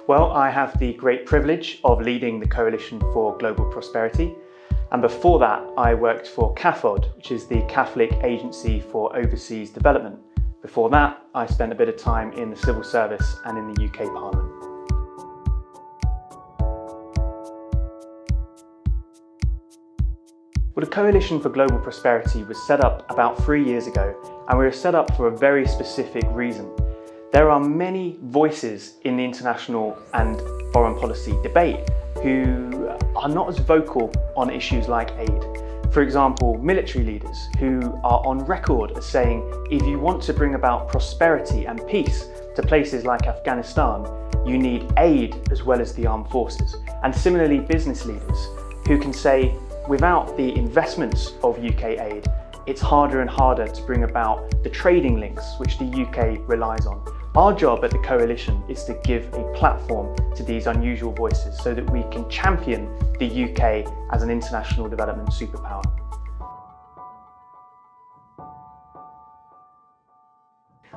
Well, I have the great privilege of leading the Coalition for Global Prosperity. And before that, I worked for CAFOD, which is the Catholic Agency for Overseas Development. Before that, I spent a bit of time in the civil service and in the UK Parliament. Well, the Coalition for Global Prosperity was set up about 3 years ago, and we were set up for a very specific reason. There are many voices in the international and foreign policy debate who are not as vocal on issues like aid. For example, military leaders who are on record as saying, if you want to bring about prosperity and peace to places like Afghanistan, you need aid as well as the armed forces. And similarly, business leaders who can say, without the investments of UK aid, it's harder and harder to bring about the trading links which the UK relies on. Our job at the Coalition is to give a platform to these unusual voices so that we can champion the UK as an international development superpower.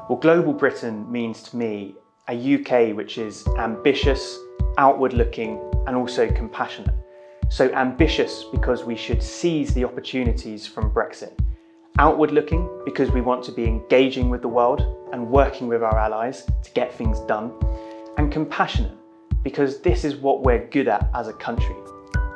Well, Global Britain means to me a UK which is ambitious, outward-looking, and also compassionate. So ambitious because we should seize the opportunities from Brexit. Outward-looking because we want to be engaging with the world and working with our allies to get things done. And compassionate because this is what we're good at as a country.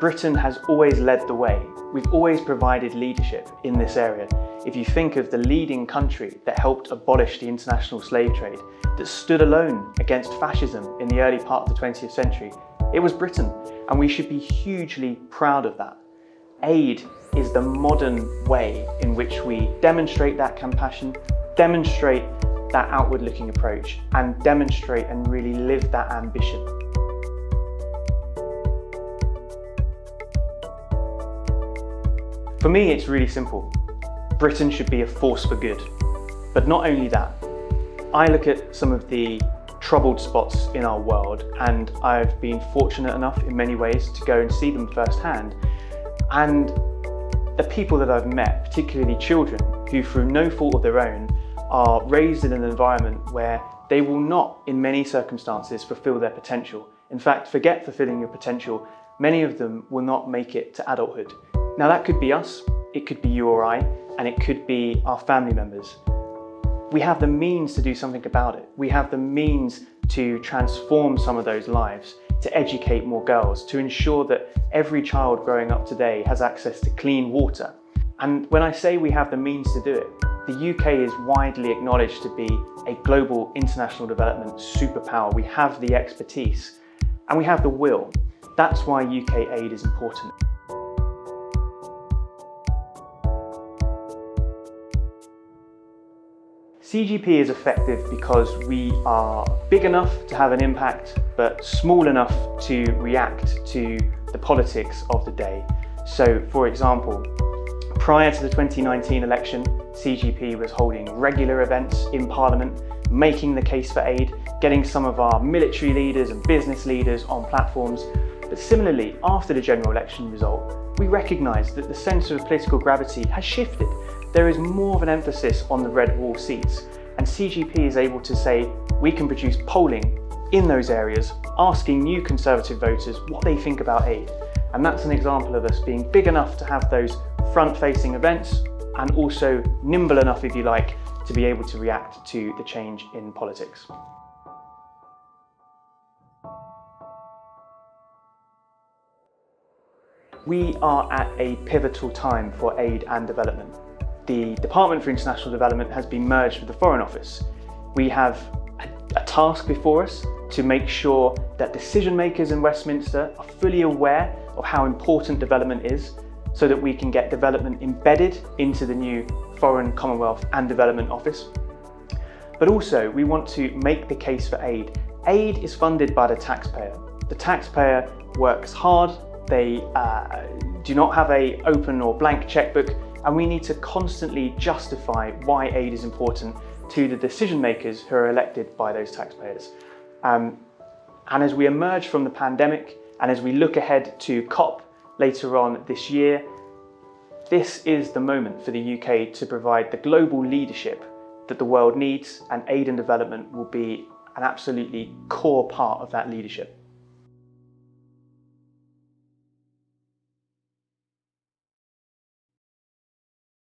Britain has always led the way. We've always provided leadership in this area. If you think of the leading country that helped abolish the international slave trade, that stood alone against fascism in the early part of the 20th century, it was Britain, and we should be hugely proud of that. Aid is the modern way in which we demonstrate that compassion, demonstrate that outward-looking approach, and demonstrate and really live that ambition. For me, it's really simple. Britain should be a force for good. But not only that, I look at some of the troubled spots in our world, and I've been fortunate enough in many ways to go and see them firsthand. And the people that I've met, particularly children, who through no fault of their own are raised in an environment where they will not, in many circumstances, fulfill their potential. In fact, forget fulfilling your potential, many of them will not make it to adulthood. Now that could be us, it could be you or I, and it could be our family members. We have the means to do something about it. We have the means to transform some of those lives, to educate more girls, to ensure that every child growing up today has access to clean water. And when I say we have the means to do it, the UK is widely acknowledged to be a global international development superpower. We have the expertise and we have the will. That's why UK aid is important. CGP is effective because we are big enough to have an impact, but small enough to react to the politics of the day. So, for example, prior to the 2019 election, CGP was holding regular events in Parliament, making the case for aid, getting some of our military leaders and business leaders on platforms. But similarly, after the general election result, we recognised that the centre of political gravity has shifted. There is more of an emphasis on the red wall seats, and CGP is able to say we can produce polling in those areas, asking new Conservative voters what they think about aid. And that's an example of us being big enough to have those front-facing events and also nimble enough, if you like, to be able to react to the change in politics. We are at a pivotal time for aid and development. The Department for International Development has been merged with the Foreign Office. We have a task before us to make sure that decision makers in Westminster are fully aware of how important development is, so that we can get development embedded into the new Foreign, Commonwealth and Development Office. But also we want to make the case for aid. Aid is funded by the taxpayer. The taxpayer works hard, they do not have an open or blank checkbook, and we need to constantly justify why aid is important to the decision makers who are elected by those taxpayers. And as we emerge from the pandemic and as we look ahead to COP later on this year, this is the moment for the UK to provide the global leadership that the world needs, and aid and development will be an absolutely core part of that leadership.